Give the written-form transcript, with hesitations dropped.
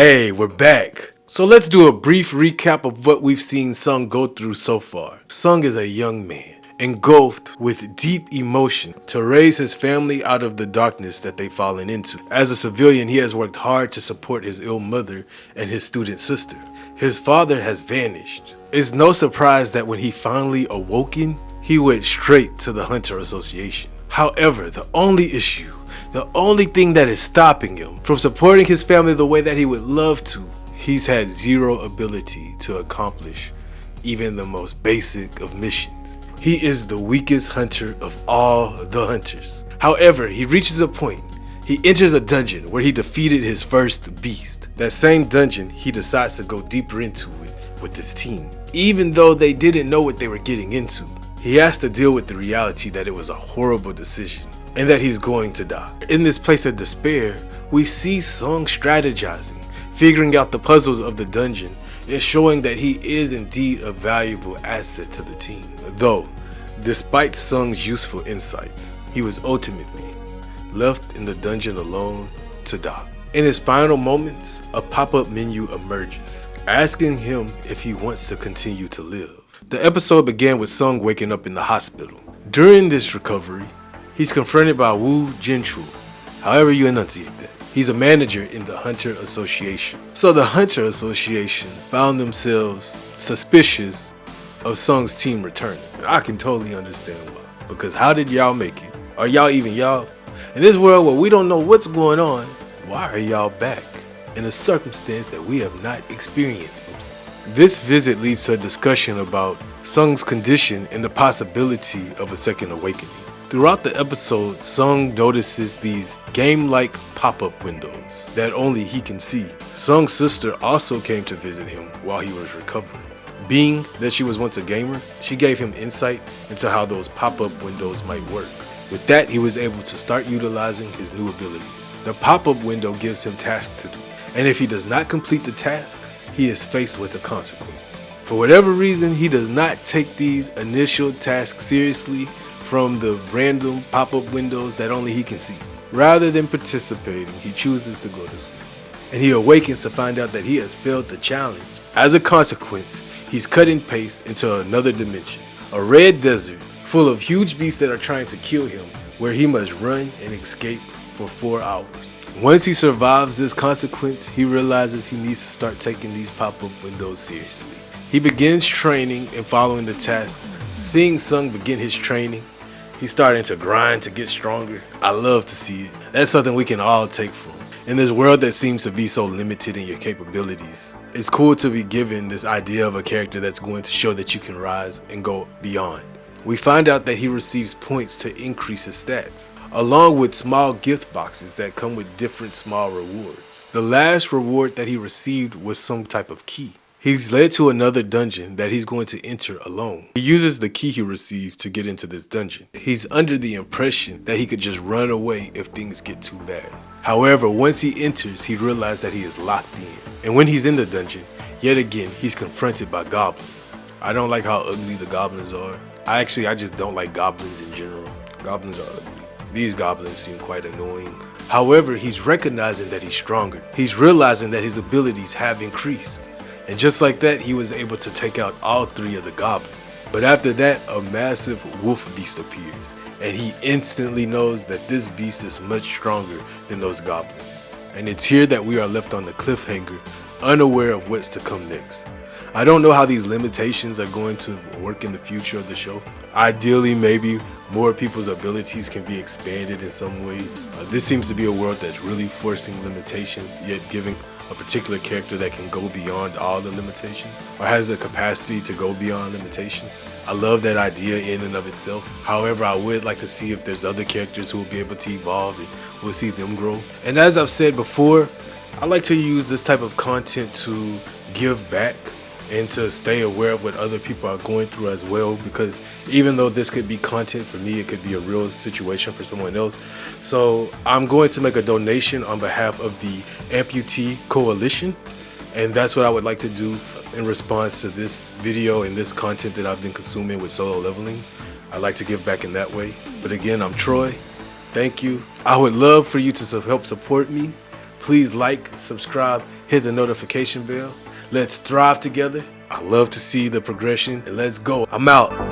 Hey, we're back. So let's do a brief recap of what we've seen Sung go through so far. Sung is a young man, engulfed with deep emotion to raise his family out of the darkness that they've fallen into. As a civilian, he has worked hard to support his ill mother and his student sister. His father has vanished. It's no surprise that when he finally awoken, he went straight to the Hunter Association. However, the only thing that is stopping him from supporting his family the way that he would love to, he's had zero ability to accomplish even the most basic of missions. He is the weakest hunter of all the hunters. However, he reaches a point. He enters a dungeon where he defeated his first beast. That same dungeon, he decides to go deeper into it with his team. Even though they didn't know what they were getting into, he has to deal with the reality that it was a horrible decision and that he's going to die. In this place of despair, we see Sung strategizing, figuring out the puzzles of the dungeon, and showing that he is indeed a valuable asset to the team. Though, despite Sung's useful insights, he was ultimately left in the dungeon alone to die. In his final moments, a pop-up menu emerges, asking him if he wants to continue to live. The episode began with Sung waking up in the hospital. During this recovery, he's confronted by Woo Jinchul, however you enunciate that. He's a manager in the Hunter Association. So the Hunter Association found themselves suspicious of Sung's team returning. And I can totally understand why. Because how did y'all make it? Are y'all even y'all? In this world where we don't know what's going on, why are y'all back in a circumstance that we have not experienced before? This visit leads to a discussion about Sung's condition and the possibility of a second awakening. Throughout the episode, Sung notices these game-like pop-up windows that only he can see. Sung's sister also came to visit him while he was recovering. Being that she was once a gamer, she gave him insight into how those pop-up windows might work. With that, he was able to start utilizing his new ability. The pop-up window gives him tasks to do, and if he does not complete the task, he is faced with a consequence. For whatever reason, he does not take these initial tasks seriously from the random pop-up windows that only he can see. Rather than participating, he chooses to go to sleep, and he awakens to find out that he has failed the challenge. As a consequence, he's cut and pasted into another dimension, a red desert full of huge beasts that are trying to kill him, where he must run and escape for 4 hours. Once he survives this consequence, he realizes he needs to start taking these pop-up windows seriously. He begins training and following the task. Seeing Sung begin his training, he's starting to grind to get stronger. I love to see it. That's something we can all take from. In this world that seems to be so limited in your capabilities, it's cool to be given this idea of a character that's going to show that you can rise and go beyond. We find out that he receives points to increase his stats, along with small gift boxes that come with different small rewards. The last reward that he received was some type of key. He's led to another dungeon that he's going to enter alone. He uses the key he received to get into this dungeon. He's under the impression that he could just run away if things get too bad. However, once he enters, he realizes that he is locked in. And when he's in the dungeon, yet again, he's confronted by goblins. I don't like how ugly the goblins are. I just don't like goblins in general. Goblins are ugly. These goblins seem quite annoying. However, he's recognizing that he's stronger. He's realizing that his abilities have increased. And just like that, he was able to take out all 3 of the goblins. But after that, a massive wolf beast appears, and he instantly knows that this beast is much stronger than those goblins. And it's here that we are left on the cliffhanger, unaware of what's to come next. I don't know how these limitations are going to work in the future of the show. Ideally, maybe more people's abilities can be expanded in some ways. This seems to be a world that's really forcing limitations, yet giving a particular character that can go beyond all the limitations, or has the capacity to go beyond limitations. I love that idea in and of itself. However, I would like to see if there's other characters who will be able to evolve and we'll see them grow. And as I've said before, I like to use this type of content to give back and to stay aware of what other people are going through as well, because even though this could be content for me, it could be a real situation for someone else. So I'm going to make a donation on behalf of the Amputee Coalition, and that's what I would like to do in response to this video and this content that I've been consuming with solo leveling. I'd like to give back in that way. But again, I'm Troy. Thank you. I would love for you to help support me. Please like, subscribe, hit the notification bell. Let's thrive together. I love to see the progression, and let's go. I'm out.